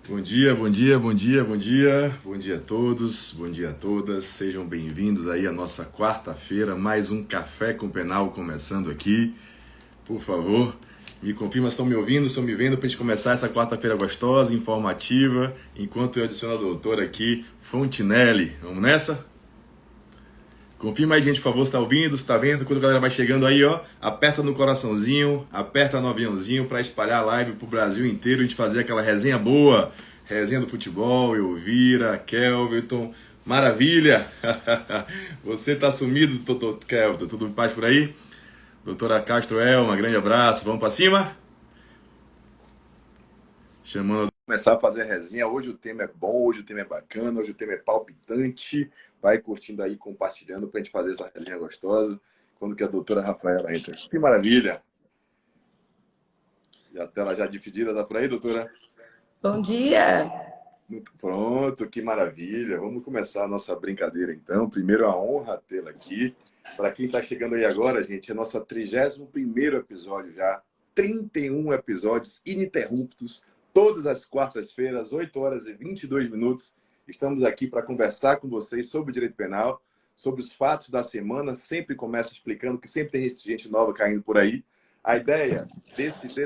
Bom dia, bom dia, bom dia, bom dia. Bom dia a todos, bom dia a todas. Sejam bem-vindos aí à nossa quarta-feira, mais um Café com Penal começando aqui. Por favor, me confirma se estão me ouvindo, estão me vendo para a gente começar essa quarta-feira gostosa, informativa, enquanto eu adiciono a doutora aqui, Fontinelli. Vamos nessa? Confirma aí, gente, por favor, se está ouvindo, se está vendo. Quando a galera vai chegando aí, ó, aperta no coraçãozinho, aperta no aviãozinho para espalhar a live pro Brasil inteiro, a gente fazer aquela resenha boa. Resenha do futebol, Elvira, Kelvin, maravilha! Você tá sumido, doutor Kelvin, tudo em paz por aí? Doutora Castro Elma, grande abraço, vamos para cima? Chamando começar a fazer a resenha. Hoje o tema é bom, hoje o tema é bacana, hoje o tema é palpitante. Vai curtindo aí, compartilhando pra gente fazer essa resenha gostosa. Quando que a doutora Rafaela entra. Que maravilha! E a tela já dividida, tá por aí, doutora? Bom dia! Muito pronto, que maravilha. Vamos começar a nossa brincadeira então. Primeiro, a honra tê-la aqui. Para quem está chegando aí agora, gente, é nosso 31º episódio já. 31 episódios ininterruptos, todas as quartas-feiras, 8 horas e 22 minutos. Estamos aqui para conversar com vocês sobre o direito penal, sobre os fatos da semana. Sempre começo explicando que sempre tem gente nova caindo por aí. A ideia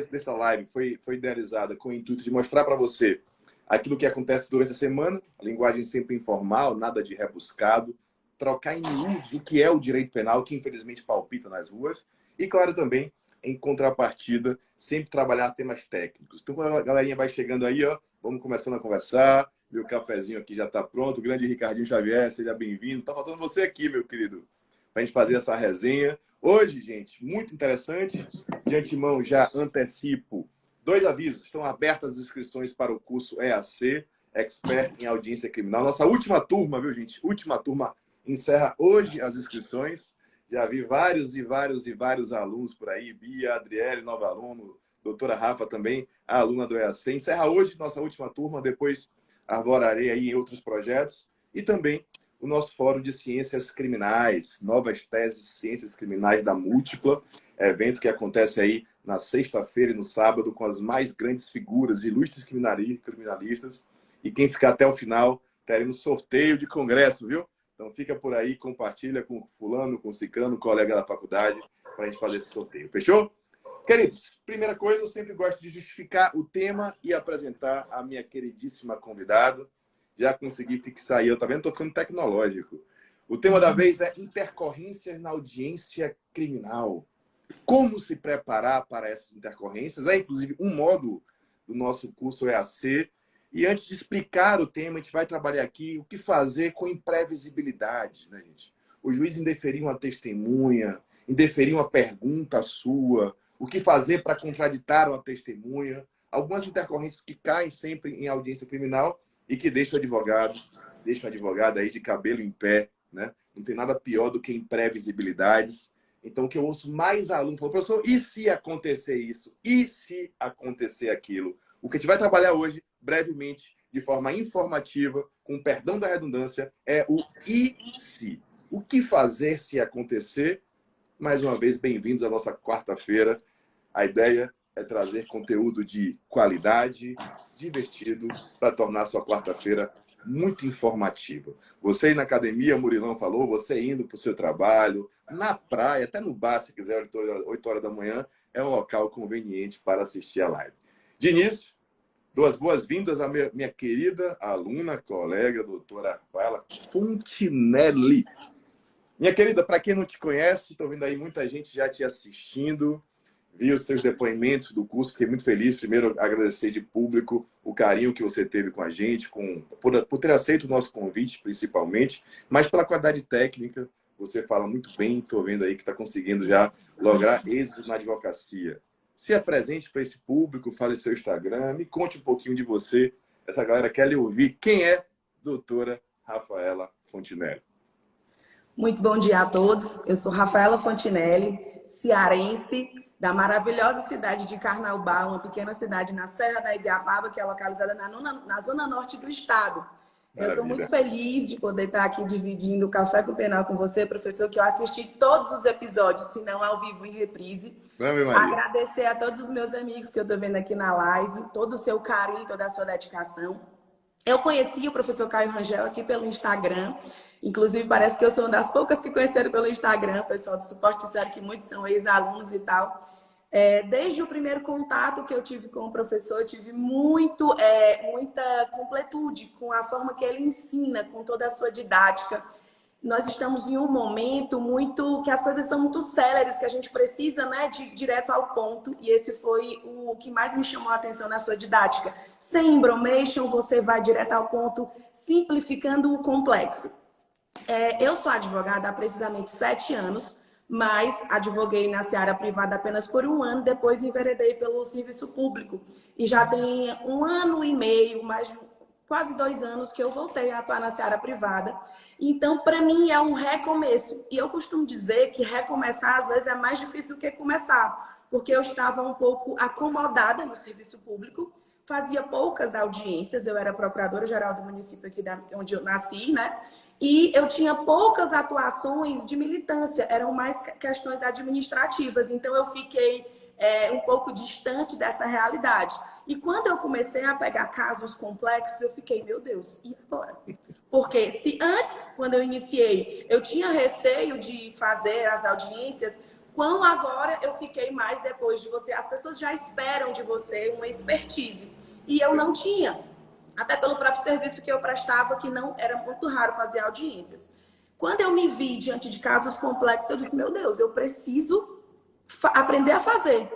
dessa live foi idealizada com o intuito de mostrar para você aquilo que acontece durante a semana, a linguagem sempre informal, nada de rebuscado, trocar em miúdos o que é o direito penal, que infelizmente palpita nas ruas, e claro também, em contrapartida, sempre trabalhar temas técnicos. Então, quando a galerinha vai chegando aí, ó, vamos começando a conversar, meu cafezinho aqui já está pronto, o grande Ricardinho Xavier, seja bem-vindo. Tá faltando você aqui, meu querido, para a gente fazer essa resenha. Hoje, gente, muito interessante, de antemão já antecipo 2 avisos. Estão abertas as inscrições para o curso EAC, Expert em Audiência Criminal. Nossa última turma, viu, gente? Última turma encerra hoje as inscrições. Já vi vários alunos por aí. Bia, Adriele, novo aluno. Doutora Rafa também, a aluna do EAC. Encerra hoje nossa última turma. Depois arvorarei aí em outros projetos. E também o nosso Fórum de Ciências Criminais. Novas teses de ciências criminais da Múltipla. Evento que acontece aí na sexta-feira e no sábado, com as mais grandes figuras, ilustres criminalistas. E quem ficar até o final, teremos sorteio de congresso, viu? Então fica por aí, compartilha com fulano, com ciclano, colega da faculdade, para a gente fazer esse sorteio. Fechou? Queridos, primeira coisa, eu sempre gosto de justificar o tema e apresentar a minha queridíssima convidada. Já consegui fixar aí, eu tá vendo? Estou ficando tecnológico. O tema da vez é intercorrências na audiência criminal. Como se preparar para essas intercorrências. É, inclusive, um módulo do nosso curso EAC. E antes de explicar o tema, a gente vai trabalhar aqui o que fazer com imprevisibilidades, né, gente? O juiz indeferir uma testemunha, indeferir uma pergunta sua, o que fazer para contraditar uma testemunha. Algumas intercorrências que caem sempre em audiência criminal e que deixam o advogado aí de cabelo em pé, né? Não tem nada pior do que imprevisibilidades. Então, o que eu ouço mais alunos falando, professor, e se acontecer isso? E se acontecer aquilo? O que a gente vai trabalhar hoje, brevemente, de forma informativa, com perdão da redundância, é o e se. O que fazer se acontecer? Mais uma vez, bem-vindos à nossa quarta-feira. A ideia é trazer conteúdo de qualidade, divertido, para tornar a sua quarta-feira muito informativa. Você ir na academia, o Murilão falou, você indo para o seu trabalho, na praia, até no bar, se quiser, 8 horas da manhã, é um local conveniente para assistir a live. De início, dou as boas-vindas à minha querida aluna, colega, doutora Rafaela Fontinelli. Minha querida, para quem não te conhece, estou vendo aí muita gente já te assistindo, vi os seus depoimentos do curso, fiquei muito feliz. Primeiro, agradecer de público o carinho que você teve com a gente, por ter aceito o nosso convite, principalmente, mas pela qualidade técnica, você fala muito bem, estou vendo aí que está conseguindo já lograr êxito na advocacia. Se apresente para esse público, fale seu Instagram, me conte um pouquinho de você. Essa galera quer lhe ouvir. Quem é doutora Rafaela Fontinelli? Muito bom dia a todos. Eu sou Rafaela Fontinelli, cearense, da maravilhosa cidade de Carnaubal, uma pequena cidade na Serra da Ibiapaba, que é localizada na zona norte do estado. Eu estou muito Maravilha. feliz de poder estar aqui dividindo o Café com Penal com você, professor, que eu assisti todos os episódios, se não ao vivo em reprise. Ave Maria. Agradecer a todos os meus amigos que eu estou vendo aqui na live, todo o seu carinho, toda a sua dedicação. Eu conheci o professor Caio Rangel aqui pelo Instagram. Inclusive, parece que eu sou uma das poucas que conheceram pelo Instagram. O pessoal do suporte disseram que muitos são ex-alunos e tal. Desde o primeiro contato que eu tive com o professor, eu tive muita completude com a forma que ele ensina, com toda a sua didática. Nós estamos em um momento que as coisas são muito céleres, que a gente precisa, né, de ir direto ao ponto, e esse foi o que mais me chamou a atenção na sua didática. Sem embromation, você vai direto ao ponto, simplificando o complexo. Eu sou advogada há precisamente 7 anos, mas advoguei na seara privada apenas por 1 ano, depois enveredei pelo serviço público. E já tem 1 ano e meio, quase 2 anos que eu voltei a atuar na seara privada. Então, para mim, é um recomeço. E eu costumo dizer que recomeçar, às vezes, é mais difícil do que começar, porque eu estava um pouco acomodada no serviço público, fazia poucas audiências, eu era procuradora-geral do município aqui onde eu nasci, né? E eu tinha poucas atuações de militância, eram mais questões administrativas. Então, eu fiquei um pouco distante dessa realidade. E quando eu comecei a pegar casos complexos, eu fiquei, meu Deus, e agora? Porque se antes, quando eu iniciei, eu tinha receio de fazer as audiências, quando agora eu fiquei mais depois de você. As pessoas já esperam de você uma expertise. E eu não tinha. Até pelo próprio serviço que eu prestava, que não era muito raro fazer audiências. Quando eu me vi diante de casos complexos, eu disse, meu Deus, eu preciso aprender a fazer.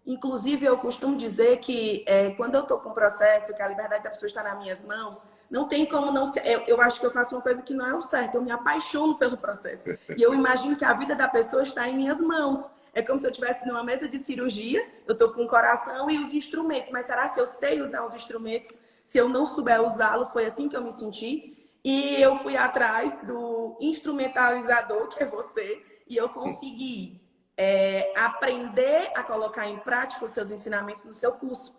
Inclusive, eu costumo dizer que quando eu estou com um processo, que a liberdade da pessoa está nas minhas mãos, não tem como não ser... Eu acho que eu faço uma coisa que não é o certo, eu me apaixono pelo processo. E eu imagino que a vida da pessoa está em minhas mãos. É como se eu estivesse numa mesa de cirurgia, eu estou com o coração e os instrumentos, mas será se eu sei usar os instrumentos? Se eu não souber usá-los, foi assim que eu me senti. E eu fui atrás do instrumentalizador, que é você, e eu consegui aprender a colocar em prática os seus ensinamentos no seu curso.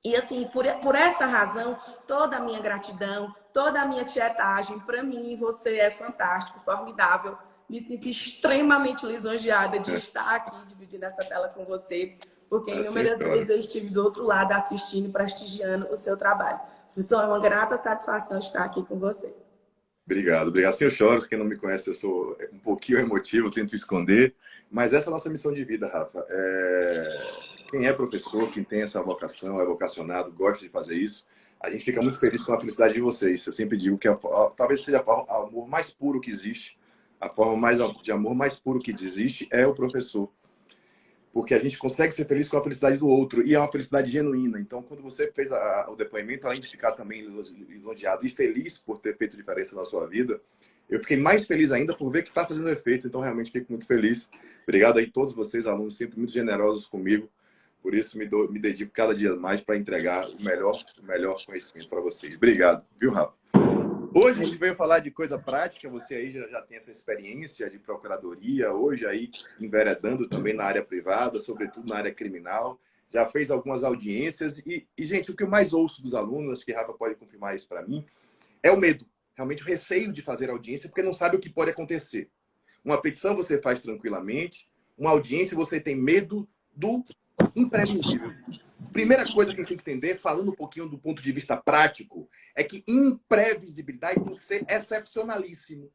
E assim, por essa razão, toda a minha gratidão, toda a minha tietagem, para mim, você é fantástico, formidável. Me sinto extremamente lisonjeada de estar aqui dividindo essa tela com você, porque inúmeras vezes eu estive do outro lado assistindo e prestigiando o seu trabalho. Professor, é uma grata satisfação estar aqui com você. Obrigado, obrigado. Sim, eu choro. Quem não me conhece, eu sou um pouquinho emotivo, tento esconder, mas essa é a nossa missão de vida, Rafa. Quem é professor, quem tem essa vocação, é vocacionado, gosta de fazer isso, a gente fica muito feliz com a felicidade de vocês. Eu sempre digo que talvez seja o amor mais puro que existe, a forma de amor mais puro que existe é o professor. Porque a gente consegue ser feliz com a felicidade do outro, e é uma felicidade genuína. Então, quando você fez o depoimento, além de ficar também lisonjeado e feliz por ter feito diferença na sua vida, eu fiquei mais feliz ainda por ver que está fazendo efeito. Então, realmente, fico muito feliz. Obrigado aí a todos vocês, alunos, sempre muito generosos comigo. Por isso, me dedico cada dia mais para entregar o melhor conhecimento para vocês. Obrigado, viu, Rafa? Hoje a gente veio falar de coisa prática, você aí já tem essa experiência de procuradoria, hoje aí enveredando também na área privada, sobretudo na área criminal, já fez algumas audiências e gente, o que eu mais ouço dos alunos, acho que Rafa pode confirmar isso para mim, é o medo, realmente o receio de fazer audiência, porque não sabe o que pode acontecer. Uma petição você faz tranquilamente, uma audiência você tem medo do imprevisível. Primeira coisa que a gente tem que entender, falando um pouquinho do ponto de vista prático, é que imprevisibilidade tem que ser excepcionalíssimo.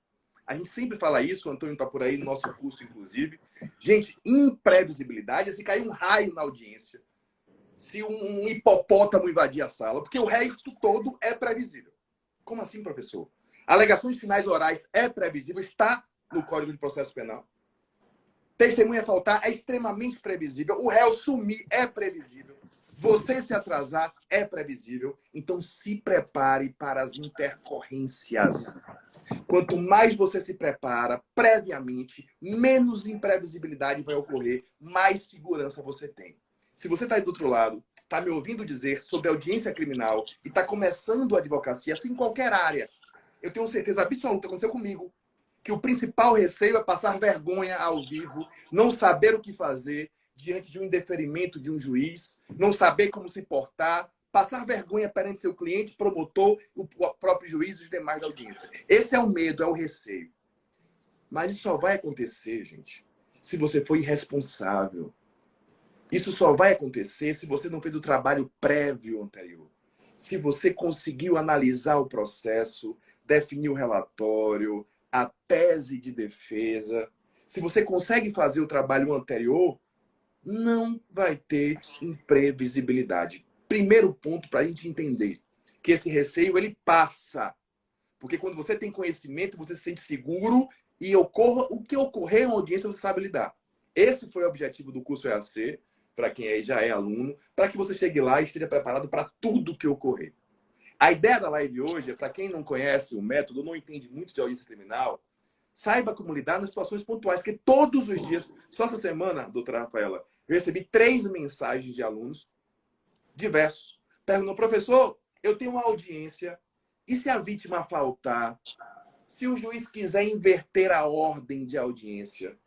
A gente sempre fala isso, o Antônio está por aí no nosso curso, inclusive. Gente, imprevisibilidade é se cair um raio na audiência, se um hipopótamo invadir a sala, porque o resto todo é previsível. Como assim, professor? Alegações finais orais é previsível, está no Código de Processo Penal. Testemunha faltar é extremamente previsível, o réu sumir é previsível. Você se atrasar é previsível, então se prepare para as intercorrências. Quanto mais você se prepara previamente, menos imprevisibilidade vai ocorrer, mais segurança você tem. Se você está aí do outro lado, está me ouvindo dizer sobre audiência criminal e está começando a advocacia, assim em qualquer área, eu tenho certeza absoluta, aconteceu comigo, que o principal receio é passar vergonha ao vivo, não saber o que fazer diante de um indeferimento de um juiz, não saber como se portar, passar vergonha perante seu cliente, promotor, o próprio juiz e os demais da audiência. Esse é o medo, é o receio. Mas isso só vai acontecer, gente, se você for irresponsável. Isso só vai acontecer se você não fez o trabalho prévio anterior. Se você conseguiu analisar o processo, definir o relatório, a tese de defesa. Se você consegue fazer o trabalho anterior, não vai ter imprevisibilidade. Primeiro ponto para a gente entender que esse receio ele passa. Porque quando você tem conhecimento, você se sente seguro e ocorra o que ocorrer em audiência, você sabe lidar. Esse foi o objetivo do curso EAC, para quem aí já é aluno, para que você chegue lá e esteja preparado para tudo que ocorrer. A ideia da live hoje é, para quem não conhece o método, não entende muito de audiência criminal, saiba como lidar nas situações pontuais, porque todos os dias, só essa semana, doutora Rafaela, eu recebi 3 mensagens de alunos diversos. Perguntam, professor, eu tenho uma audiência, e se a vítima faltar? Se o juiz quiser inverter a ordem de audiência,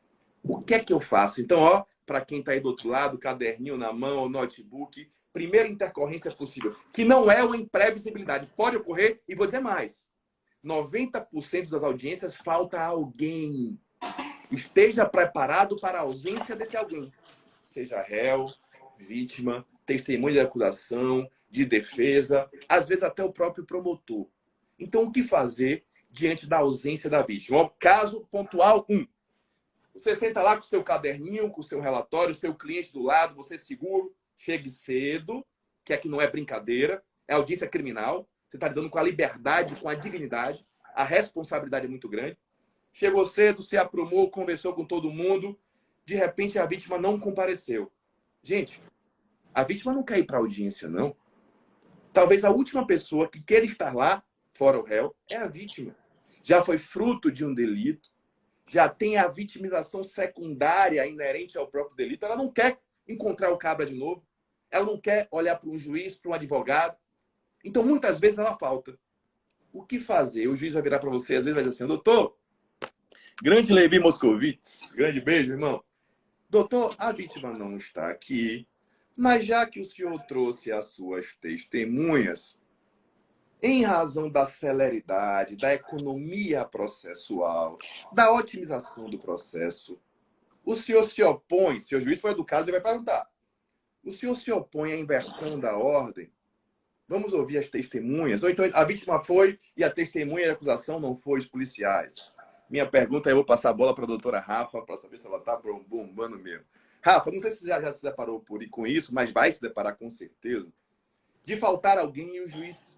o que é que eu faço? Então, ó, para quem está aí do outro lado, caderninho na mão, notebook, primeira intercorrência possível, que não é uma imprevisibilidade. Pode ocorrer, e vou dizer mais. 90% das audiências falta alguém. Esteja preparado para a ausência desse alguém. Seja réu, vítima, testemunha de acusação, de defesa, às vezes até o próprio promotor. Então, o que fazer diante da ausência da vítima? Ó, caso pontual 1. Você senta lá com o seu caderninho, com o seu relatório, o seu cliente do lado, você seguro, chegue cedo, que aqui não é brincadeira, é audiência criminal, você está lidando com a liberdade, com a dignidade, a responsabilidade é muito grande. Chegou cedo, se aprumou, conversou com todo mundo, de repente a vítima não compareceu. Gente, a vítima não quer ir para a audiência, não. Talvez a última pessoa que queira estar lá, fora o réu, é a vítima. Já foi fruto de um delito, já tem a vitimização secundária inerente ao próprio delito. Ela não quer encontrar o cabra de novo. Ela não quer olhar para um juiz, para um advogado. Então, muitas vezes, ela falta. O que fazer? O juiz vai virar para você, às vezes vai dizer assim, doutor, grande Levi Moscovitz, grande beijo, irmão. Doutor, a vítima não está aqui, mas já que o senhor trouxe as suas testemunhas, em razão da celeridade, da economia processual, da otimização do processo, o senhor se opõe, se o juiz for educado, ele vai perguntar, o senhor se opõe à inversão da ordem? Vamos ouvir as testemunhas. Ou então a vítima foi e a testemunha e a acusação não foi os policiais. Minha pergunta é, eu vou passar a bola para a doutora Rafa para saber se ela está bombando mesmo. Rafa, não sei se já se deparou com isso, mas vai se deparar com certeza. De faltar alguém e o juiz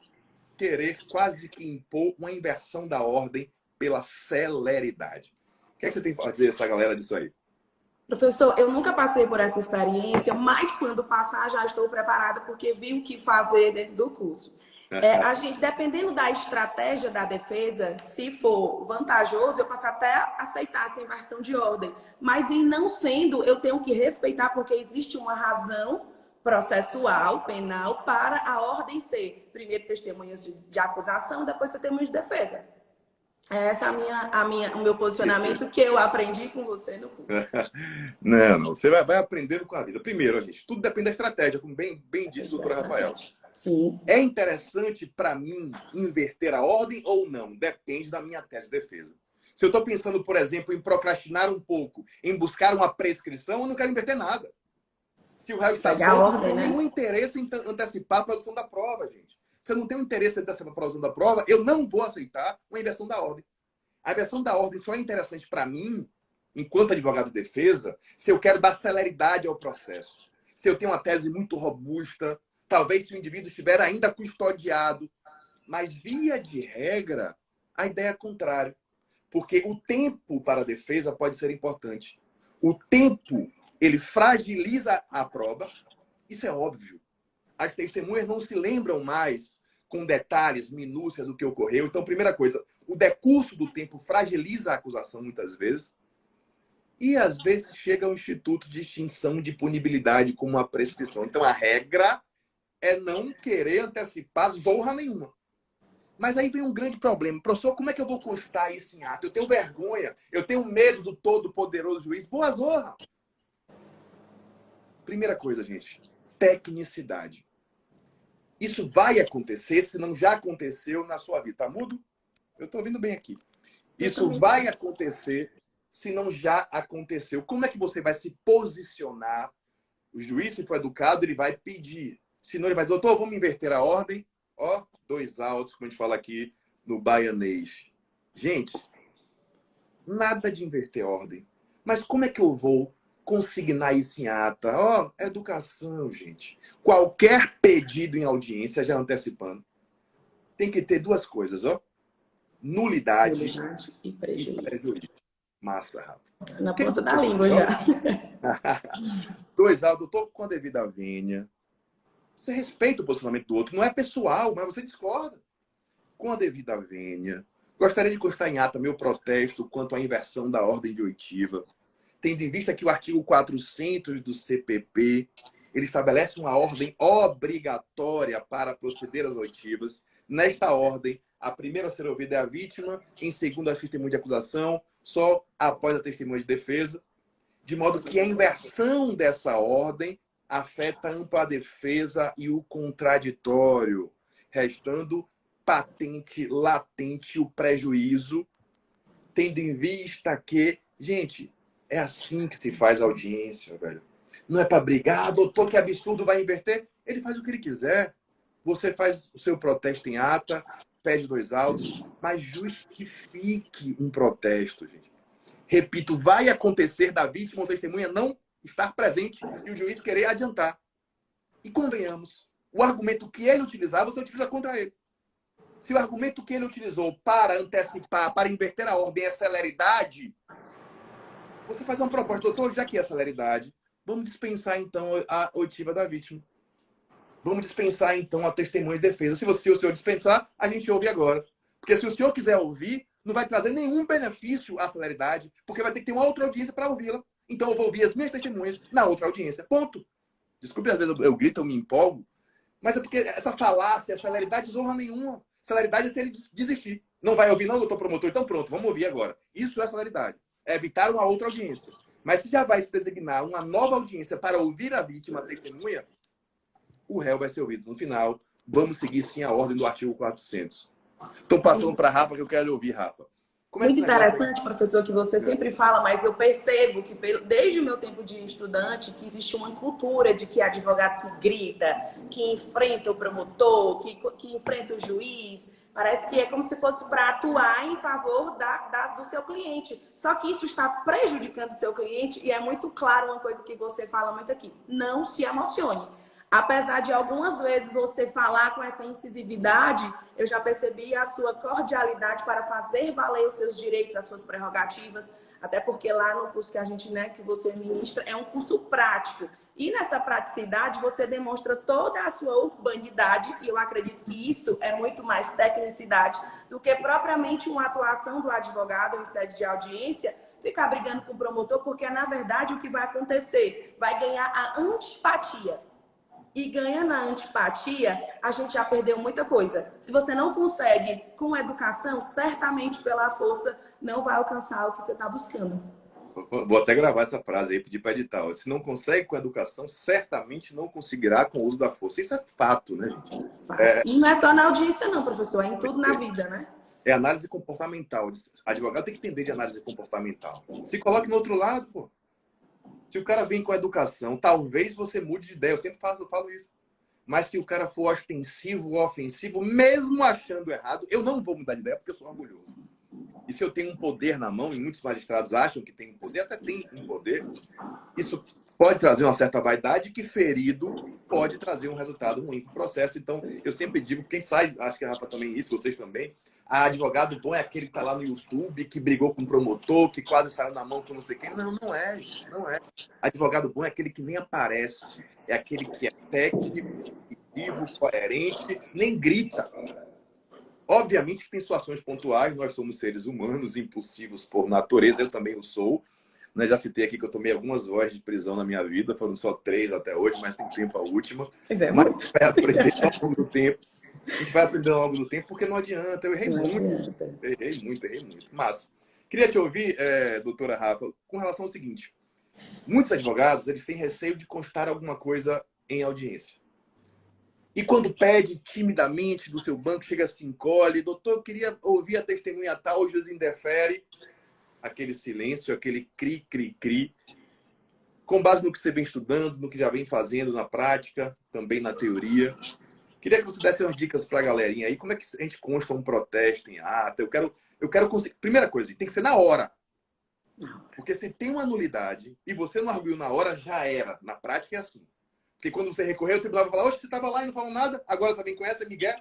querer quase que impor uma inversão da ordem pela celeridade. O que é que você tem para dizer essa galera disso aí? Professor, eu nunca passei por essa experiência, mas quando passar já estou preparada porque vi o que fazer dentro do curso. A gente, dependendo da estratégia da defesa, se for vantajoso, eu posso até aceitar essa inversão de ordem. Mas em não sendo, eu tenho que respeitar porque existe uma razão processual, penal, para a ordem ser primeiro testemunhas de acusação, depois testemunhas de defesa. Essa é o meu posicionamento que eu aprendi com você no curso. Não. Você vai aprendendo com a vida. Primeiro, gente, tudo depende da estratégia, como bem disse o doutor Rafael. Sim. É interessante para mim inverter a ordem ou não? Depende da minha tese de defesa. Se eu estou pensando, por exemplo, em procrastinar um pouco, em buscar uma prescrição, eu não quero inverter nada. Se o réu está solto, não tem nenhum interesse em antecipar a produção da prova, gente. Se eu não tenho interesse em antecipar a produção da prova, eu não vou aceitar uma inversão da ordem. A inversão da ordem só é interessante para mim, enquanto advogado de defesa, se eu quero dar celeridade ao processo. Se eu tenho uma tese muito robusta, talvez se o indivíduo estiver ainda custodiado. Mas, via de regra, a ideia é contrária. Porque o tempo para a defesa pode ser importante. O tempo, ele fragiliza a prova. Isso é óbvio. As testemunhas não se lembram mais com detalhes, minúcias do que ocorreu. Então, primeira coisa, o decurso do tempo fragiliza a acusação muitas vezes. E, às vezes, chega ao instituto de extinção de punibilidade como uma prescrição. Então, a regra é não querer antecipar zorra nenhuma. Mas aí vem um grande problema. Professor, como é que eu vou constar isso em ato? Eu tenho vergonha, eu tenho medo do todo-poderoso juiz. Boa zorra! Primeira coisa, gente, tecnicidade. Isso vai acontecer, se não já aconteceu na sua vida. Tá mudo? Eu estou ouvindo bem aqui. Isso vai acontecer se não já aconteceu. Como é que você vai se posicionar? O juiz, se for educado, ele vai pedir. Senão ele vai dizer, doutor, vamos inverter a ordem. Ó, 2 altos, como a gente fala aqui no baianês. Gente, nada de inverter a ordem. Mas como é que eu vou consignar isso em ata? Ó, educação, gente. Qualquer pedido em audiência, já antecipando, tem que ter 2 coisas, ó. Nulidade e prejuízo. Massa, Rafa. Na ponta da língua já. 2 altos, doutor, com a devida vênia. Você respeita o posicionamento do outro. Não é pessoal, mas você discorda. Com a devida vênia. Gostaria de constar em ata meu protesto quanto à inversão da ordem de oitiva. Tendo em vista que o artigo 400 do CPP, ele estabelece uma ordem obrigatória para proceder às oitivas. Nesta ordem, a primeira a ser ouvida é a vítima, em segundo, a testemunha de acusação, só após a testemunha de defesa. De modo que a inversão dessa ordem afeta a ampla defesa e o contraditório, restando patente, latente o prejuízo, tendo em vista que, gente, é assim que se faz audiência, velho. Não é para brigar, doutor, que absurdo, vai inverter. Ele faz o que ele quiser. Você faz o seu protesto em ata, pede 2 autos, mas justifique um protesto, gente. Repito, vai acontecer da vítima ou testemunha não estar presente e o juiz querer adiantar. E convenhamos, o argumento que ele utilizar, você utiliza contra ele. Se o argumento que ele utilizou para antecipar, para inverter a ordem é celeridade, você faz uma proposta, doutor, já que é celeridade, vamos dispensar então a oitiva da vítima. Vamos dispensar então a testemunha de defesa. Se o senhor dispensar, a gente ouve agora. Porque se o senhor quiser ouvir, não vai trazer nenhum benefício à celeridade, porque vai ter que ter uma outra audiência para ouvi-la. Então eu vou ouvir as minhas testemunhas na outra audiência. Ponto. Desculpe, às vezes eu grito, eu me empolgo, mas é porque essa falácia, celeridade, desonra nenhuma. Celeridade é se ele desistir. Não vai ouvir, não, doutor promotor? Então pronto, vamos ouvir agora. Isso é celeridade. É evitar uma outra audiência. Mas se já vai se designar uma nova audiência para ouvir a vítima, a testemunha, o réu vai ser ouvido. No final, vamos seguir sim a ordem do artigo 400. Estou passando para a Rafa, que eu quero ouvir, Rafa. Muito interessante, professor, que você sempre fala, mas eu percebo que desde o meu tempo de estudante que existe uma cultura de que advogado que grita, que enfrenta o promotor, que enfrenta o juiz, parece que é como se fosse para atuar em favor do seu cliente. Só que isso está prejudicando o seu cliente e é muito claro uma coisa que você fala muito aqui, não se emocione. Apesar de algumas vezes você falar com essa incisividade, eu já percebi a sua cordialidade para fazer valer os seus direitos, as suas prerrogativas, até porque lá no curso que a gente, que você ministra, é um curso prático. E nessa praticidade você demonstra toda a sua urbanidade, e eu acredito que isso é muito mais tecnicidade do que propriamente uma atuação do advogado em sede de audiência, ficar brigando com o promotor, porque na verdade o que vai acontecer? Vai ganhar a antipatia. E ganhando a antipatia, a gente já perdeu muita coisa. Se você não consegue com educação, certamente pela força não vai alcançar o que você está buscando. Vou até gravar essa frase aí, pedir para editar. Se não consegue com educação, certamente não conseguirá com o uso da força. Isso é fato, né, gente? E não é só na audiência não, professor. É em tudo na vida, né? É análise comportamental. Advogado tem que entender de análise comportamental. Se coloque no outro lado, pô. Se o cara vem com a educação, talvez você mude de ideia. Eu sempre falo isso. Mas se o cara for ostensivo ou ofensivo, mesmo achando errado, eu não vou mudar de ideia porque eu sou orgulhoso. E se eu tenho um poder na mão, e muitos magistrados acham que tem um poder, até tem um poder, isso pode trazer uma certa vaidade que, ferido, pode trazer um resultado ruim para o processo. Então, eu sempre digo, quem sai, acho que a Rafa também isso, vocês também, advogado bom é aquele que está lá no YouTube, que brigou com o promotor, que quase saiu na mão com não sei quem. Não, não é, gente, não é. Advogado bom é aquele que nem aparece, é aquele que é técnico, coerente, nem grita. Obviamente que tem situações pontuais, nós somos seres humanos, impulsivos por natureza, eu também o sou. Né? Já citei aqui que eu tomei algumas vozes de prisão na minha vida, foram só 3 até hoje, mas tem tempo a última. Pois é, mas a gente vai aprender ao longo do tempo. A gente vai aprender ao longo do tempo, porque não adianta. Eu errei muito. Errei muito. Mas, queria te ouvir, doutora Rafa, com relação ao seguinte. Muitos advogados, eles têm receio de constar alguma coisa em audiência. E quando pede timidamente do seu banco, chega se encolhe, doutor, eu queria ouvir a testemunha tal, o juiz indefere. Aquele silêncio, aquele cri, cri, cri. Com base no que você vem estudando, no que já vem fazendo na prática, também na teoria. Queria que você desse umas dicas para a galerinha aí. Como é que a gente consta um protesto em ata? Eu quero conseguir. Primeira coisa, tem que ser na hora. Porque se tem uma nulidade e você não arguiu na hora, já era. Na prática é assim. Porque quando você recorreu, o tribunal vai falar: oxe, você estava lá e não falou nada, agora você vem com essa, Miguel.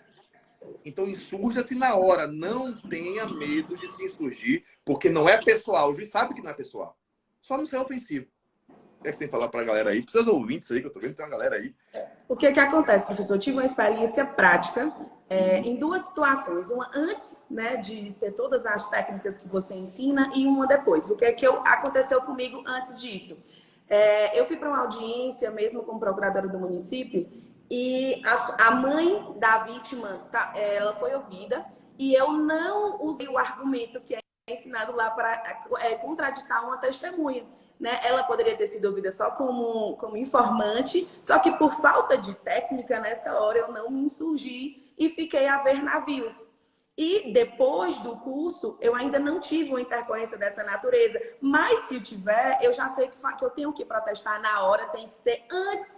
Então insurja-se na hora. Não tenha medo de se insurgir, porque não é pessoal. O juiz sabe que não é pessoal. Só não ser ofensivo. O que você tem que falar para a galera aí? Para os seus ouvintes aí, que eu tô vendo que tem uma galera aí. O que acontece, professor? Eu tive uma experiência prática em duas situações. Uma antes, né, de ter todas as técnicas que você ensina e uma depois. O que aconteceu comigo antes disso? Eu fui para uma audiência mesmo com o procurador do município e a mãe da vítima, ela foi ouvida e eu não usei o argumento que é ensinado lá para contraditar uma testemunha. Né? Ela poderia ter sido ouvida só como informante, só que por falta de técnica, nessa hora eu não me insurgi e fiquei a ver navios. E depois do curso, eu ainda não tive uma intercorrência dessa natureza. Mas se eu tiver, eu já sei que eu tenho que protestar na hora, tem que ser antes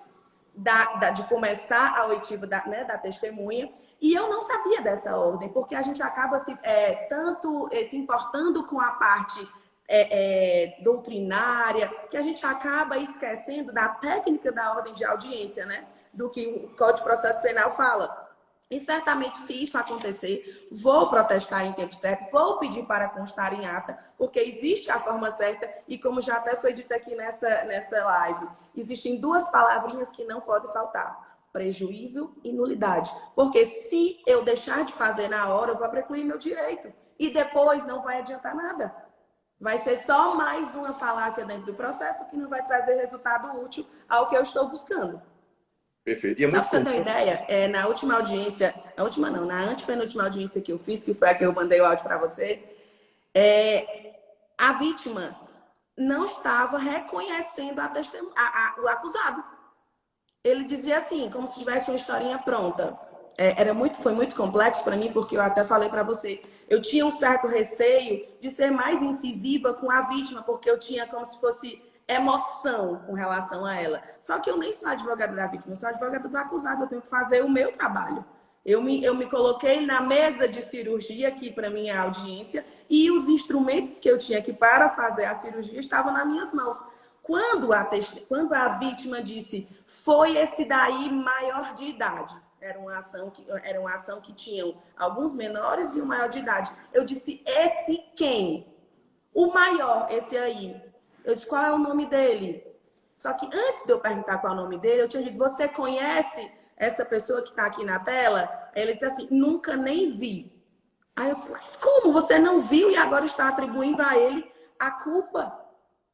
de começar a oitiva da testemunha. E eu não sabia dessa ordem, porque a gente acaba se importando com a parte doutrinária, que a gente acaba esquecendo da técnica da ordem de audiência, né? Do que o Código de Processo Penal fala. E certamente, se isso acontecer, vou protestar em tempo certo, vou pedir para constar em ata, porque existe a forma certa, e como já até foi dito aqui nessa live, existem duas palavrinhas que não podem faltar: prejuízo e nulidade. Porque se eu deixar de fazer na hora, eu vou precluir meu direito. E depois não vai adiantar nada. Vai ser só mais uma falácia dentro do processo que não vai trazer resultado útil ao que eu estou buscando. Perfeito. E é Só muito para você ter uma ideia, na última audiência, na antepenúltima audiência que eu fiz, que foi a que eu mandei o áudio para você, a vítima não estava reconhecendo o acusado. Ele dizia assim, como se tivesse uma historinha pronta. Foi muito complexo para mim, porque eu até falei para você, eu tinha um certo receio de ser mais incisiva com a vítima, porque eu tinha como se fosse emoção com relação a ela. Só que eu nem sou advogada da vítima, eu sou advogada do acusado, eu tenho que fazer o meu trabalho. Eu me coloquei na mesa de cirurgia, que para mim é a audiência, e os instrumentos que eu tinha aqui para fazer a cirurgia estavam nas minhas mãos. Quando a vítima disse, foi esse daí maior de idade, era uma ação que tinham alguns menores e um maior de idade. Eu disse, esse quem? O maior, esse aí. Eu disse, qual é o nome dele? Só que antes de eu perguntar qual é o nome dele, eu tinha dito, você conhece essa pessoa que está aqui na tela? Ele disse assim, nunca nem vi. Aí eu disse, mas como? Você não viu e agora está atribuindo a ele a culpa?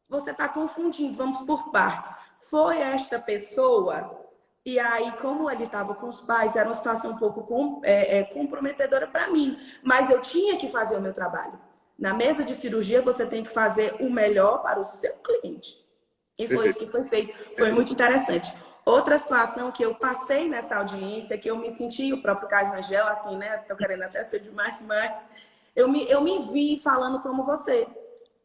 Você está confundindo, vamos por partes. Foi esta pessoa, e aí, como ele estava com os pais, era uma situação um pouco comprometedora para mim. Mas eu tinha que fazer o meu trabalho. Na mesa de cirurgia, você tem que fazer o melhor para o seu cliente. E foi isso que foi feito. Foi muito interessante. Outra situação que eu passei nessa audiência, que eu me senti, o próprio Caio Rangel, assim, né? Tô querendo até ser demais, mas eu me vi falando como você.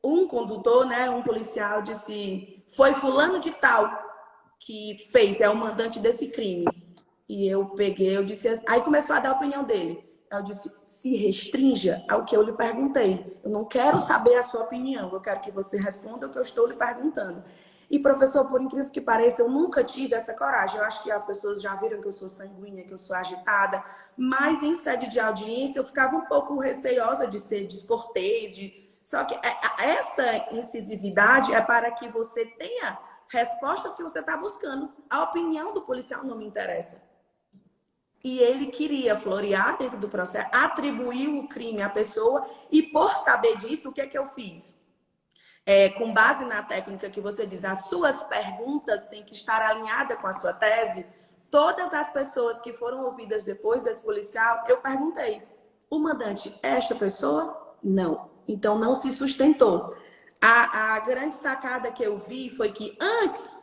Um condutor, né, um policial disse, foi fulano de tal que fez, é o mandante desse crime. E eu disse, aí começou a dar a opinião dele. Eu disse, se restrinja ao que eu lhe perguntei. Eu não quero saber a sua opinião, eu quero que você responda o que eu estou lhe perguntando. E, professor, por incrível que pareça, eu nunca tive essa coragem. Eu acho que as pessoas já viram que eu sou sanguínea, que eu sou agitada, mas em sede de audiência eu ficava um pouco receiosa de ser descortês, Só que essa incisividade é para que você tenha respostas que você está buscando. A opinião do policial não me interessa. E ele queria florear dentro do processo, atribuir o crime à pessoa, e por saber disso, o que é que eu fiz? Com base na técnica que você diz, as suas perguntas têm que estar alinhadas com a sua tese. Todas as pessoas que foram ouvidas depois desse policial, eu perguntei, o mandante é esta pessoa? Não. Então, não se sustentou. A grande sacada que eu vi foi que antes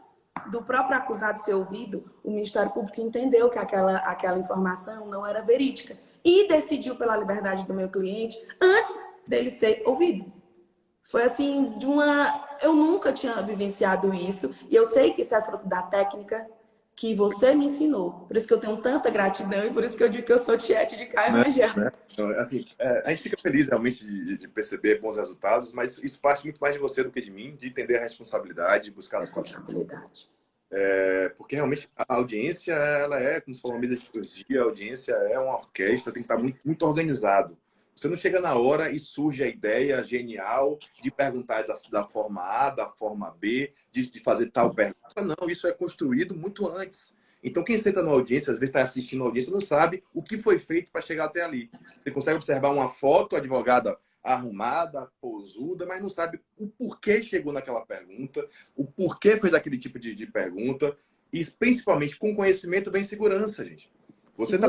do próprio acusado ser ouvido, o Ministério Público entendeu que aquela informação não era verídica e decidiu pela liberdade do meu cliente antes dele ser ouvido. Foi assim, eu nunca tinha vivenciado isso e eu sei que isso é fruto da técnica que você me ensinou. Por isso que eu tenho tanta gratidão e por isso que eu digo que eu sou tiete de Caio Rangel. Então, assim, a gente fica feliz realmente de perceber bons resultados, mas isso parte muito mais de você do que de mim, de entender a responsabilidade, buscar as Responsabilidade. porque realmente a audiência, ela é, como se for uma mesa de cirurgia, a audiência é uma orquestra, tem que estar muito, muito organizado. Você não chega na hora e surge a ideia genial de perguntar da forma A, da forma B, de fazer tal pergunta. Não, isso é construído muito antes. Então, quem senta na audiência, às vezes está assistindo a audiência, não sabe o que foi feito para chegar até ali. Você consegue observar uma foto, a advogada arrumada, posuda, mas não sabe o porquê chegou naquela pergunta, o porquê fez aquele tipo de pergunta. E, principalmente, com conhecimento vem segurança, gente. Você está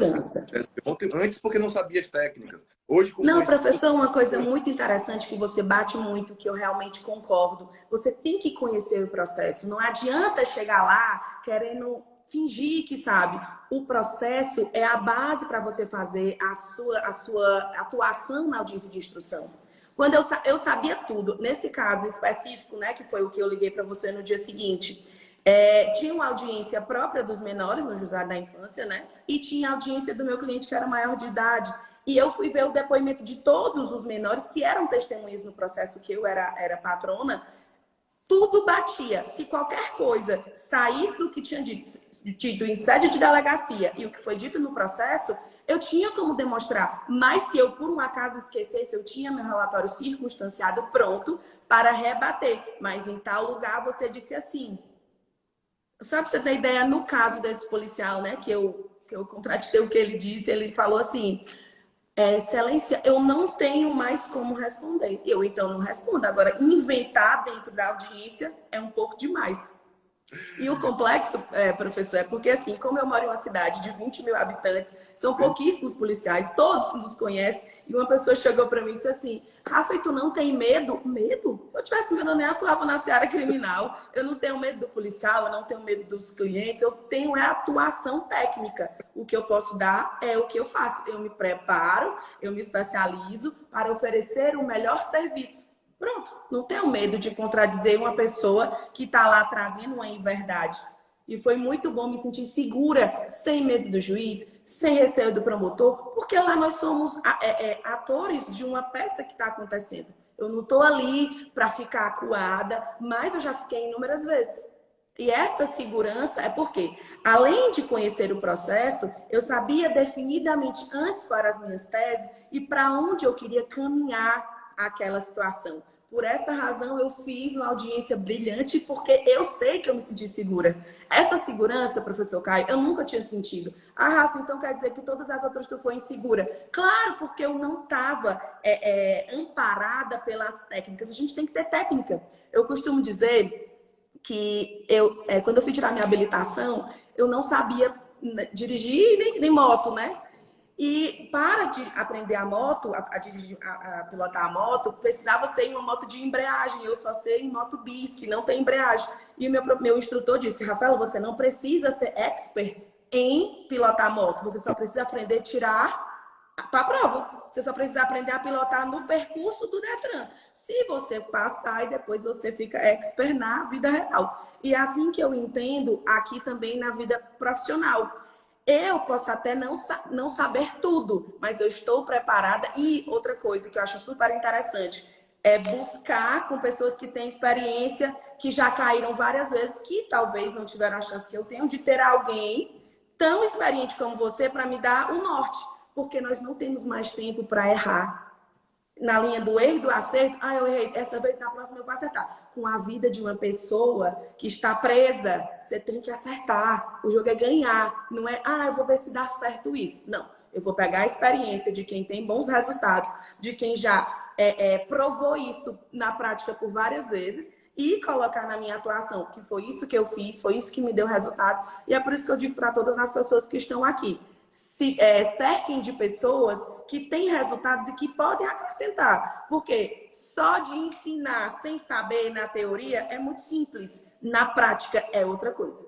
antes porque não sabia as técnicas. Hoje, com não, professor, uma coisa muito interessante que você bate muito, que eu realmente concordo. Você tem que conhecer o processo. Não adianta chegar lá querendo fingir que sabe. O processo é a base para você fazer a sua atuação na audiência de instrução. Quando eu sabia tudo, nesse caso específico, né, que foi o que eu liguei para você no dia seguinte, tinha uma audiência própria dos menores no Juizado da Infância, né? E tinha a audiência do meu cliente que era maior de idade. E eu fui ver o depoimento de todos os menores que eram testemunhas no processo que eu era patrona. Tudo batia. Se qualquer coisa saísse do que tinha dito em sede de delegacia e o que foi dito no processo, eu tinha como demonstrar. Mas se eu, por um acaso, esquecesse, eu tinha meu relatório circunstanciado pronto para rebater. Mas em tal lugar você disse assim. Só para você ter ideia, no caso desse policial, né, que eu contratei o que ele disse, ele falou assim: Excelência, eu não tenho mais como responder. Eu, então, não respondo. Agora, inventar dentro da audiência é um pouco demais. E o complexo, professor, é porque, assim, como eu moro em uma cidade de 20 mil habitantes, são pouquíssimos policiais, todos nos conhecem, e uma pessoa chegou para mim e disse assim: Rafa, e tu não tem medo? Medo? Se eu tivesse medo, eu nem atuava na seara criminal. Eu não tenho medo do policial, eu não tenho medo dos clientes, eu tenho a atuação técnica. O que eu posso dar é o que eu faço. Eu me preparo, eu me especializo para oferecer o melhor serviço. Pronto, não tenho medo de contradizer uma pessoa que está lá trazendo uma inverdade. E foi muito bom me sentir segura, sem medo do juiz, sem receio do promotor, porque lá nós somos atores de uma peça que está acontecendo. Eu não estou ali para ficar acuada, mas eu já fiquei inúmeras vezes. E essa segurança é porque, além de conhecer o processo, eu sabia definidamente antes quais as minhas teses e para onde eu queria caminhar aquela situação. Por essa razão, eu fiz uma audiência brilhante, porque eu sei que eu me senti segura. Essa segurança, professor Caio, eu nunca tinha sentido. Ah, Rafa, então quer dizer que todas as outras tu foi insegura? Claro, porque eu não estava amparada pelas técnicas. A gente tem que ter técnica. Eu costumo dizer que quando eu fui tirar minha habilitação, eu não sabia dirigir nem moto, né? E para aprender a moto, a dirigir, a pilotar a moto, precisava ser em uma moto de embreagem. Eu só sei em moto bis, que não tem embreagem. E o meu instrutor disse: Rafaela, você não precisa ser expert em pilotar moto. Você só precisa aprender a tirar para a prova. Você só precisa aprender a pilotar no percurso do Detran. Se você passar, e depois você fica expert na vida real. E é assim que eu entendo aqui também na vida profissional. Eu posso até não saber tudo, mas eu estou preparada. E outra coisa que eu acho super interessante é buscar com pessoas que têm experiência, que já caíram várias vezes, que talvez não tiveram a chance que eu tenho, de ter alguém tão experiente como você para me dar o norte. Porque nós não temos mais tempo para errar. Na linha do erro e do acerto, eu errei, essa vez, na próxima eu vou acertar. Com a vida de uma pessoa que está presa, você tem que acertar. O jogo é ganhar, não é, eu vou ver se dá certo isso. Não, eu vou pegar a experiência de quem tem bons resultados, de quem já provou isso na prática por várias vezes e colocar na minha atuação, que foi isso que eu fiz, foi isso que me deu resultado. E é por isso que eu digo para todas as pessoas que estão aqui: cerquem de pessoas que têm resultados e que podem acrescentar. Porque só de ensinar sem saber na teoria é muito simples. Na prática é outra coisa.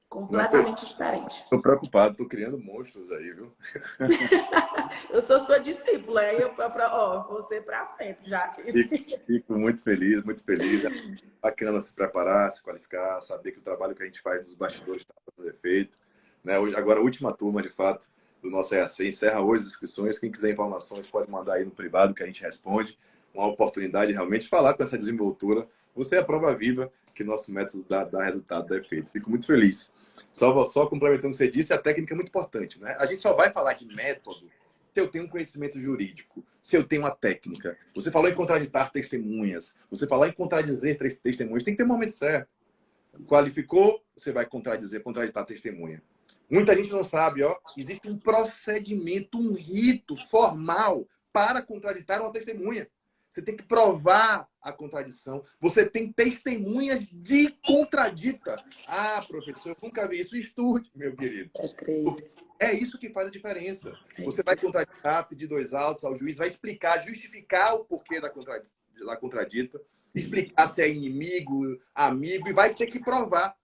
Completamente diferente. Tô preocupado, tô criando monstros aí, viu? Eu sou sua discípula, aí você para sempre, já disse. Fico muito feliz, muito feliz. É bacana se preparar, se qualificar, saber que o trabalho que a gente faz nos bastidores está fazendo efeito. Né? Agora, a última turma, de fato, do nosso EAC, encerra hoje as inscrições. Quem quiser informações pode mandar aí no privado que a gente responde. Uma oportunidade realmente de falar com essa desenvoltura. Você é a prova viva que nosso método dá resultado, dá efeito. Fico muito feliz. Só complementando o que você disse, a técnica é muito importante. Né? A gente só vai falar de método se eu tenho um conhecimento jurídico, se eu tenho uma técnica. Você falou em contraditar testemunhas, você falou em contradizer testemunhas, tem que ter o momento certo. Qualificou, você vai contraditar testemunha. Muita gente não sabe, existe um procedimento, um rito formal para contraditar uma testemunha. Você tem que provar a contradição. Você tem testemunhas de contradita. Ah, professor, eu nunca vi isso. Estude, meu querido. É isso que faz a diferença. Você vai contraditar, pedir 2 autos ao juiz, vai explicar, justificar o porquê da contradita, explicar se é inimigo, amigo, e vai ter que provar.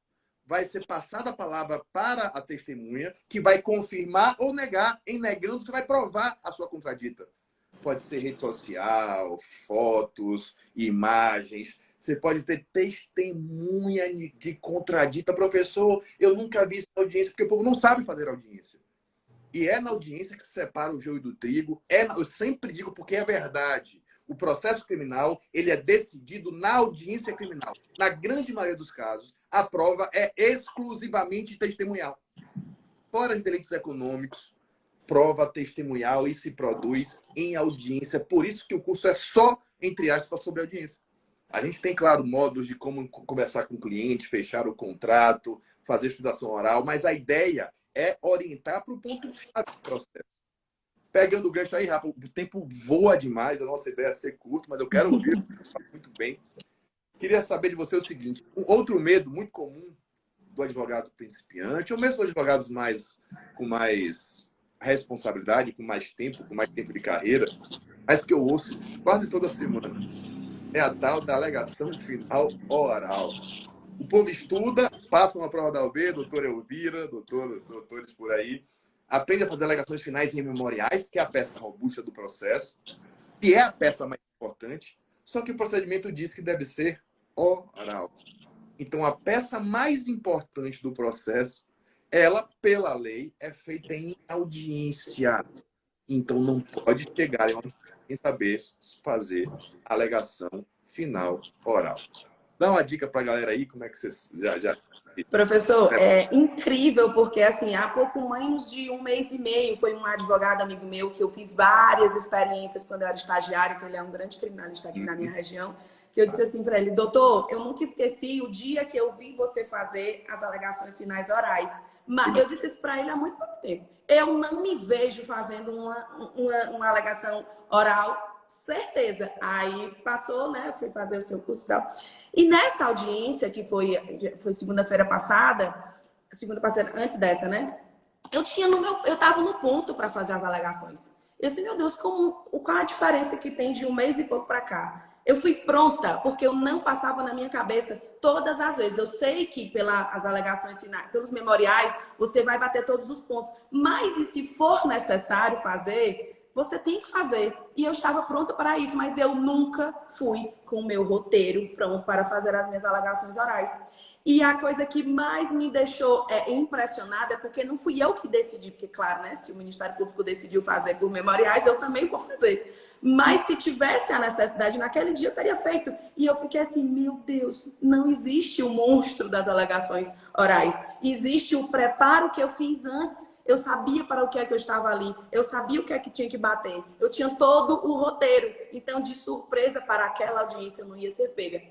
Vai ser passada a palavra para a testemunha, que vai confirmar ou negar. Em negando, você vai provar a sua contradita. Pode ser rede social, fotos, imagens. Você pode ter testemunha de contradita. Professor, eu nunca vi isso na audiência, porque o povo não sabe fazer audiência. E é na audiência que se separa o joio do trigo. Eu sempre digo porque é verdade. O processo criminal, ele é decidido na audiência criminal. Na grande maioria dos casos, a prova é exclusivamente testemunhal. Fora os delitos econômicos, prova testemunhal e se produz em audiência. Por isso que o curso é só, entre aspas, sobre audiência. A gente tem, claro, módulos de como conversar com o cliente, fechar o contrato, fazer estudação oral, mas a ideia é orientar para o ponto-chave do processo. Pegando o gancho aí, Rafa, o tempo voa demais, a nossa ideia é ser curto, mas eu quero ouvir muito bem. Queria saber de você o seguinte, um outro medo muito comum do advogado principiante, ou mesmo advogados com mais responsabilidade, com mais tempo de carreira, mas que eu ouço quase toda semana, é a tal da alegação final oral. O povo estuda, passa uma prova da OAB, doutora Elvira, doutores por aí, aprende a fazer alegações finais em memoriais, que é a peça robusta do processo, que é a peça mais importante, só que o procedimento diz que deve ser oral. Então, a peça mais importante do processo, ela, pela lei, é feita em audiência. Então, não pode chegar em saber fazer alegação final oral. Dá uma dica para a galera aí, como é que você já... Professor, é incrível, porque assim, há pouco menos de 1 mês e meio, foi um advogado amigo meu que eu fiz várias experiências quando eu era estagiário, que ele é um grande criminalista aqui na minha região, que eu disse assim para ele, doutor, eu nunca esqueci o dia que eu vi você fazer as alegações finais orais. Mas eu disse isso para ele há muito pouco tempo. Eu não me vejo fazendo uma alegação oral, certeza. Aí passou, né? Eu fui fazer o seu curso e tal. E nessa audiência, que foi segunda-feira passada, antes dessa, né? Eu tava no ponto para fazer as alegações. Eu disse, meu Deus, qual a diferença que tem de 1 mês e pouco para cá? Eu fui pronta, porque eu não passava na minha cabeça todas as vezes. Eu sei que pelas alegações finais, pelos memoriais, você vai bater todos os pontos. Mas e se for necessário fazer, você tem que fazer. E eu estava pronta para isso, mas eu nunca fui com o meu roteiro pronto para fazer as minhas alegações orais. E a coisa que mais me deixou impressionada é porque não fui eu que decidi, porque, claro, né, se o Ministério Público decidiu fazer por memoriais, eu também vou fazer. Mas se tivesse a necessidade, naquele dia eu teria feito. E eu fiquei assim, meu Deus, não existe o monstro das alegações orais. Existe o preparo que eu fiz antes. Eu sabia para o que é que eu estava ali. Eu sabia o que é que tinha que bater. Eu tinha todo o roteiro. Então, de surpresa para aquela audiência, eu não ia ser pega.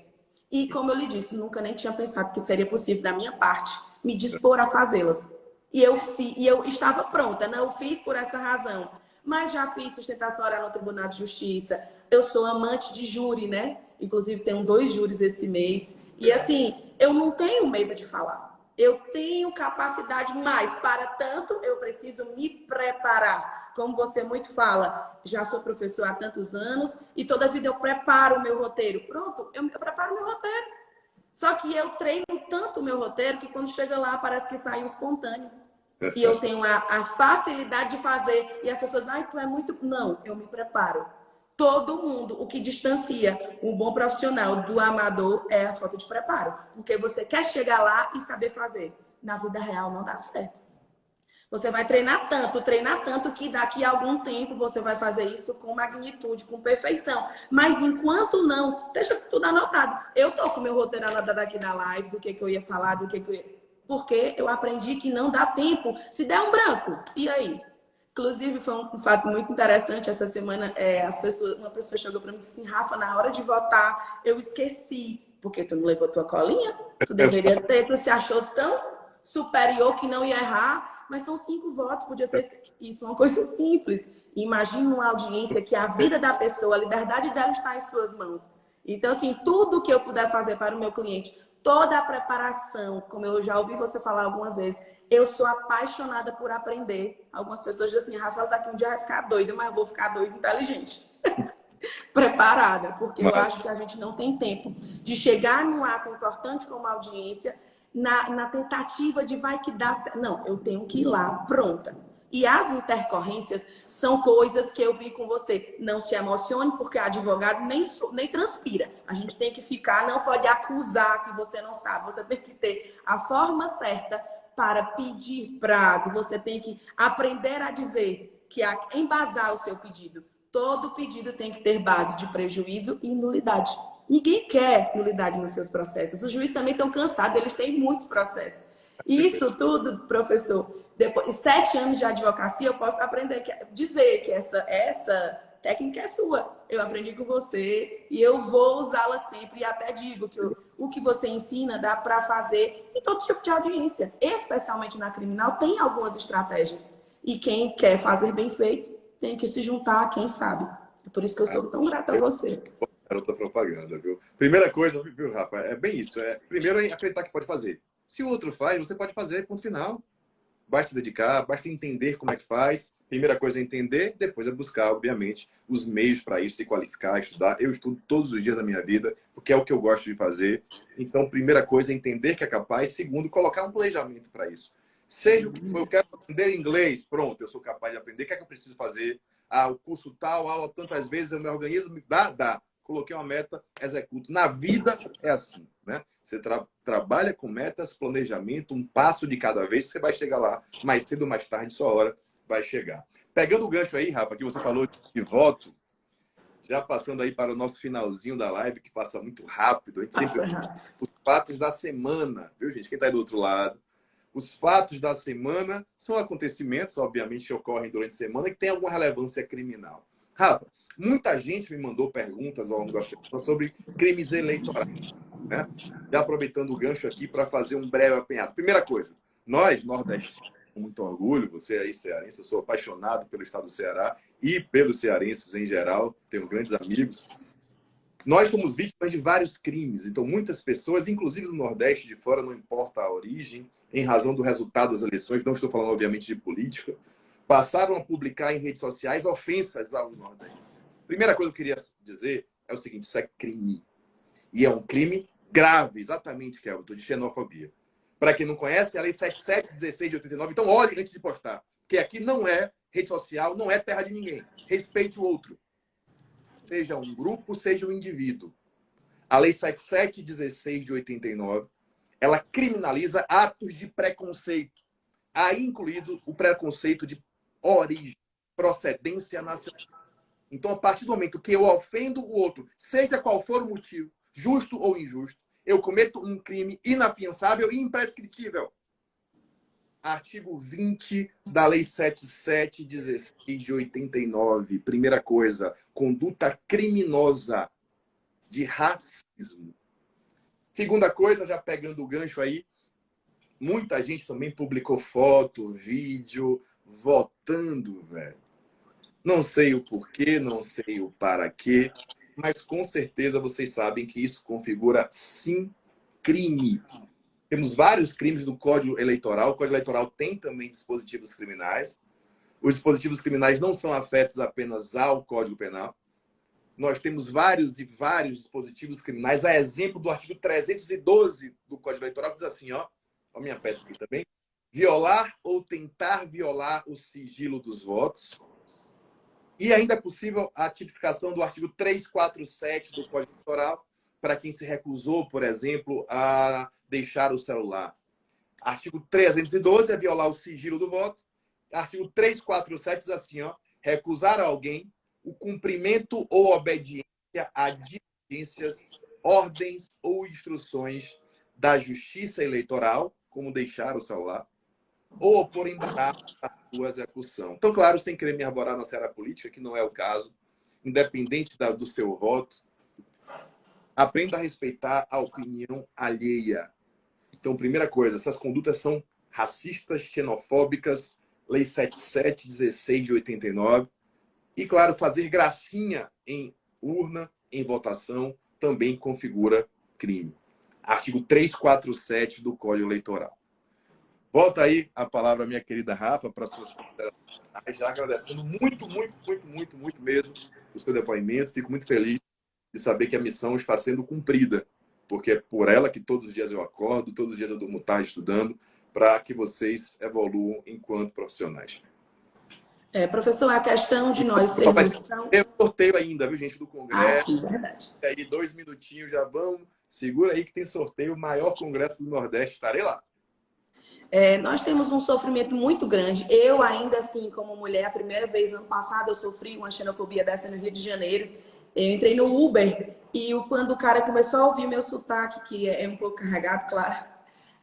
E, como eu lhe disse, nunca nem tinha pensado que seria possível, da minha parte, me dispor a fazê-las. E eu estava pronta. Não fiz por essa razão. Mas já fiz sustentação oral no Tribunal de Justiça. Eu sou amante de júri, né? Inclusive, tenho 2 júris esse mês. E, assim, eu não tenho medo de falar. Eu tenho capacidade, mas para tanto eu preciso me preparar. Como você muito fala, já sou professor há tantos anos e toda vida eu preparo o meu roteiro. Pronto, eu preparo o meu roteiro. Só que eu treino tanto o meu roteiro que quando chega lá parece que saiu espontâneo. E eu tenho a facilidade de fazer. E as pessoas, ai, tu é muito... Não, eu me preparo. Todo mundo, o que distancia um bom profissional do amador é a falta de preparo. Porque você quer chegar lá e saber fazer. Na vida real não dá certo. Você vai treinar tanto que daqui a algum tempo você vai fazer isso com magnitude, com perfeição. Mas enquanto não, deixa tudo anotado. Eu tô com meu roteiro anotado aqui na live, do que eu ia falar, do que eu ia... Porque eu aprendi que não dá tempo. Se der um branco, e aí? Inclusive, foi um fato muito interessante essa semana. Uma pessoa chegou para mim e disse assim, Rafa, na hora de votar, eu esqueci. Porque tu não levou tua colinha? Tu deveria ter, tu se achou tão superior que não ia errar. Mas são 5 votos, podia ser isso, uma coisa simples. Imagina uma audiência que a vida da pessoa, a liberdade dela está em suas mãos. Então, assim, tudo que eu puder fazer para o meu cliente, toda a preparação, como eu já ouvi você falar algumas vezes, eu sou apaixonada por aprender. Algumas pessoas dizem assim, Rafael, daqui um dia vai ficar doida, mas eu vou ficar doida inteligente. Preparada, porque eu acho que a gente não tem tempo de chegar num ato importante como a audiência na tentativa de vai que dá certo. Não, eu tenho que ir lá, pronta. E as intercorrências são coisas que eu vi com você. Não se emocione, porque advogado nem transpira. A gente tem que ficar, não pode acusar que você não sabe. Você tem que ter a forma certa para pedir prazo. Você tem que aprender a dizer, embasar o seu pedido. Todo pedido tem que ter base de prejuízo e nulidade. Ninguém quer nulidade nos seus processos. Os juízes também estão cansados, eles têm muitos processos. E isso tudo, professor, depois de 7 anos de advocacia, eu posso aprender, dizer que essa técnica é sua. Eu aprendi com você e eu vou usá-la sempre. E até digo que o que você ensina dá para fazer em todo tipo de audiência. Especialmente na criminal, tem algumas estratégias. E quem quer fazer bem feito, tem que se juntar a quem sabe. É por isso que eu sou tão grata a você. Garota propaganda, viu? Primeira coisa, viu, Rafa? É bem isso. Primeiro, é acreditar que pode fazer. Se o outro faz, você pode fazer, ponto final. Basta dedicar, basta entender como é que faz. Primeira coisa é entender, depois é buscar, obviamente, os meios para isso, se qualificar, estudar. Eu estudo todos os dias da minha vida, porque é o que eu gosto de fazer. Então, primeira coisa é entender que é capaz. Segundo, colocar um planejamento para isso. Seja o que for, eu quero aprender inglês. Pronto, eu sou capaz de aprender. O que é que eu preciso fazer? Ah, o curso tal, aula tantas vezes, eu me organizo. Dá. Coloquei uma meta, executo. Na vida é assim, né? Você trabalha com metas, planejamento, um passo de cada vez, você vai chegar lá. Mais cedo ou mais tarde, sua hora vai chegar. Pegando o gancho aí, Rafa, que você falou de voto, já passando aí para o nosso finalzinho da live, que passa muito rápido. A gente sempre os fatos da semana, viu, gente? Quem está aí do outro lado. Os fatos da semana são acontecimentos, obviamente, que ocorrem durante a semana e que têm alguma relevância criminal. Rafa, muita gente me mandou perguntas ao longo da semana sobre crimes eleitorais, né? Já aproveitando o gancho aqui para fazer um breve apanhado. Primeira coisa, nós, nordestinos, com muito orgulho, você aí cearense, eu sou apaixonado pelo estado do Ceará e pelos cearenses em geral, tenho grandes amigos. Nós somos vítimas de vários crimes, então muitas pessoas, inclusive no Nordeste de fora, não importa a origem, em razão do resultado das eleições, não estou falando obviamente de política, passaram a publicar em redes sociais ofensas ao Nordeste. Primeira coisa que eu queria dizer é o seguinte, isso é crime. E é um crime grave, exatamente, Kelvin, de xenofobia. Para quem não conhece, é a Lei 7716 de 89, então olhe antes de postar, porque aqui não é rede social, não é terra de ninguém. Respeite o outro. Seja um grupo, seja um indivíduo. A Lei 7716 de 89, ela criminaliza atos de preconceito. Aí incluído o preconceito de origem, procedência nacional. Então, a partir do momento que eu ofendo o outro, seja qual for o motivo, justo ou injusto, eu cometo um crime inafiançável e imprescritível. Artigo 20 da Lei 7716 de 89. Primeira coisa, conduta criminosa de racismo. Segunda coisa, já pegando o gancho aí, muita gente também publicou foto, vídeo, votando, velho. Não sei o porquê, não sei o para quê, mas com certeza vocês sabem que isso configura, sim, crime. Temos vários crimes do Código Eleitoral. O Código Eleitoral tem também dispositivos criminais. Os dispositivos criminais não são afetos apenas ao Código Penal. Nós temos vários dispositivos criminais, a exemplo do artigo 312 do Código Eleitoral, que diz assim, ó minha peça aqui também, violar ou tentar violar o sigilo dos votos. E ainda é possível a tipificação do artigo 347 do Código Eleitoral para quem se recusou, por exemplo, a deixar o celular. Artigo 312 é violar o sigilo do voto. Artigo 347 diz assim, ó, recusar a alguém o cumprimento ou obediência a diligências, ordens ou instruções da Justiça Eleitoral, como deixar o celular, ou por embargar a sua execução. Então, claro, sem querer me arborar na seara política, que não é o caso, independente do seu voto, aprenda a respeitar a opinião alheia. Então, primeira coisa, essas condutas são racistas, xenofóbicas, Lei 7716 de 89. E, claro, fazer gracinha em urna, em votação, também configura crime. Artigo 347 do Código Eleitoral. Volta aí a palavra à minha querida Rafa para suas considerações, já agradecendo muito mesmo o seu depoimento. Fico muito feliz de saber que a missão está sendo cumprida, porque é por ela que todos os dias eu acordo, todos os dias eu durmo tarde estudando, para que vocês evoluam enquanto profissionais. Professor, a questão de nós sermos... Eu sorteio ainda, viu, gente, do Congresso. Sim, verdade. E aí, 2 minutinhos, já vamos. Segura aí que tem sorteio, o maior Congresso do Nordeste. Estarei lá. Nós temos um sofrimento muito grande. Eu, ainda assim, como mulher, a primeira vez, ano passado, eu sofri uma xenofobia dessa no Rio de Janeiro. Eu entrei no Uber e quando o cara começou a ouvir meu sotaque, que é um pouco carregado, claro,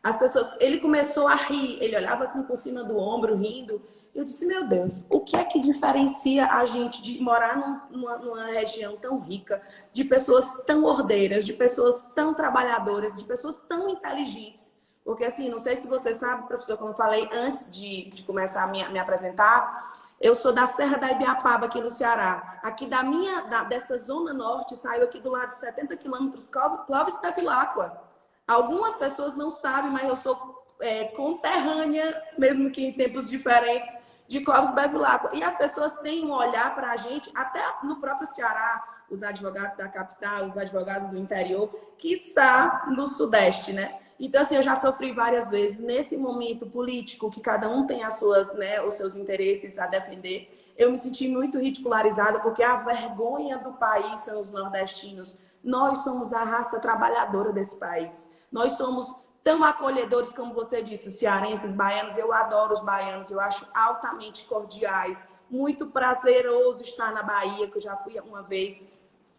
as pessoas... Ele começou a rir, ele olhava assim por cima do ombro, rindo. Eu disse, meu Deus, o que é que diferencia a gente de morar numa região tão rica, de pessoas tão ordeiras, de pessoas tão trabalhadoras, de pessoas tão inteligentes? Porque, assim, não sei se você sabe, professor, como eu falei antes de começar a me apresentar, eu sou da Serra da Ibiapaba, aqui no Ceará. Aqui dessa zona norte, saiu aqui do lado de 70 quilômetros, Clóvis Bevilacqua. Algumas pessoas não sabem, mas eu sou conterrânea, mesmo que em tempos diferentes, de Clóvis Bevilacqua. E as pessoas têm um olhar para a gente, até no próprio Ceará, os advogados da capital, os advogados do interior, quiçá no Sudeste, né? Então, assim, eu já sofri várias vezes nesse momento político, que cada um tem os seus interesses a defender. Eu me senti muito ridicularizada, porque a vergonha do país são os nordestinos. Nós somos a raça trabalhadora desse país. Nós somos tão acolhedores, como você disse, os cearenses, baianos. Eu adoro os baianos, eu acho altamente cordiais. Muito prazeroso estar na Bahia, que eu já fui uma vez.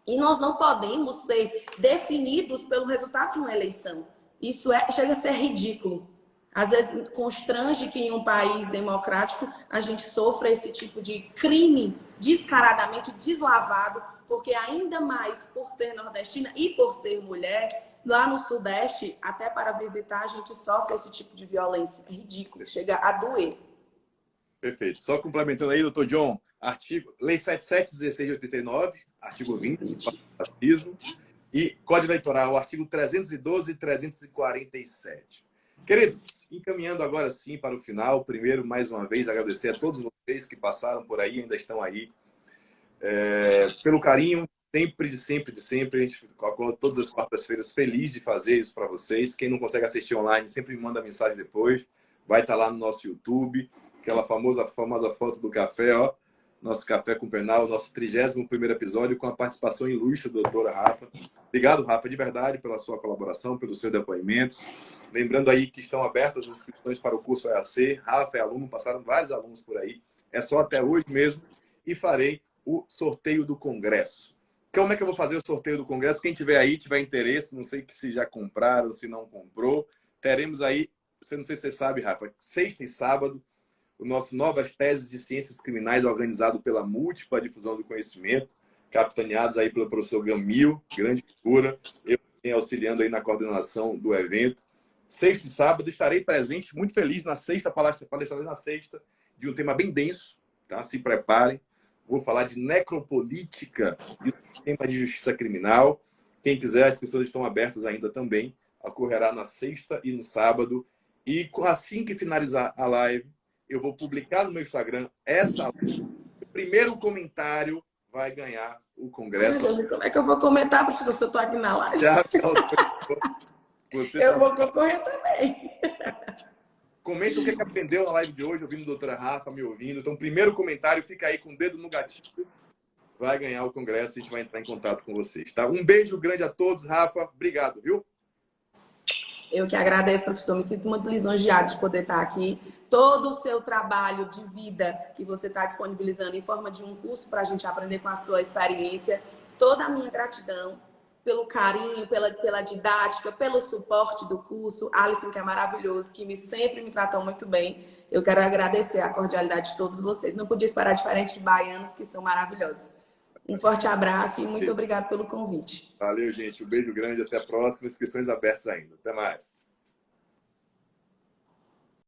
E nós não podemos ser definidos pelo resultado de uma eleição. Isso chega a ser ridículo. Às vezes constrange que em um país democrático a gente sofra esse tipo de crime descaradamente deslavado, porque ainda mais por ser nordestina e por ser mulher, lá no Sudeste, até para visitar, a gente sofre esse tipo de violência. É ridículo, chega a doer. Perfeito. Só complementando aí, doutor John, Lei 7716 de 89, artigo 20, racismo, e Código Eleitoral, artigo 312 e 347. Queridos, encaminhando agora sim para o final, primeiro, mais uma vez, agradecer a todos vocês que passaram por aí, ainda estão aí, pelo carinho, sempre, a gente acorda todas as quartas-feiras feliz de fazer isso para vocês. Quem não consegue assistir online, sempre me manda mensagem depois, vai estar lá no nosso YouTube, aquela famosa foto do café, ó, nosso Café com Penal, nosso 31º episódio, com a participação ilustre da doutora Rafa. Obrigado, Rafa, de verdade, pela sua colaboração, pelos seus depoimentos. Lembrando aí que estão abertas as inscrições para o curso EAC. Rafa é aluno, passaram vários alunos por aí. É só até hoje mesmo. E farei o sorteio do Congresso. Como é que eu vou fazer o sorteio do Congresso? Quem tiver aí, tiver interesse, não sei se já compraram, se não comprou, teremos aí, não sei se você sabe, Rafa, sexta e sábado, o nosso Novas Teses de Ciências Criminais, organizado pela Múltipla Difusão do Conhecimento, capitaneados aí pelo professor Gamil, grande figura, eu auxiliando aí na coordenação do evento. Sexta e sábado estarei presente, muito feliz na sexta, palestrarei na sexta, de um tema bem denso, tá? Se preparem. Vou falar de necropolítica e o sistema de justiça criminal. Quem quiser, as inscrições estão abertas ainda também. ocorrerá na sexta e no sábado. E assim que finalizar a live, eu vou publicar no meu Instagram essa live. O primeiro comentário vai ganhar o congresso. Ai, Deus, como é que eu vou comentar, professor, se eu estou aqui na live? Já me autorizou. Você Eu vou concorrer também. Comenta o que aprendeu na live de hoje, ouvindo a doutora Rafa, me ouvindo. Então, primeiro comentário, fica aí com o dedo no gatilho. Vai ganhar o congresso, a gente vai entrar em contato com vocês, tá? Um beijo grande a todos, Rafa. Obrigado, viu? Eu que agradeço, professor. Me sinto muito lisonjeado de poder estar aqui. Todo o seu trabalho de vida que você está disponibilizando em forma de um curso para a gente aprender com a sua experiência. Toda a minha gratidão pelo carinho, pela didática, pelo suporte do curso. Alisson, que é maravilhoso, que sempre me tratou muito bem. Eu quero agradecer a cordialidade de todos vocês. Não podia esperar diferente de baianos, que são maravilhosos. Um forte abraço e muito obrigado pelo convite. Valeu, gente. Um beijo grande. Até a próxima. Inscrições abertas ainda. Até mais.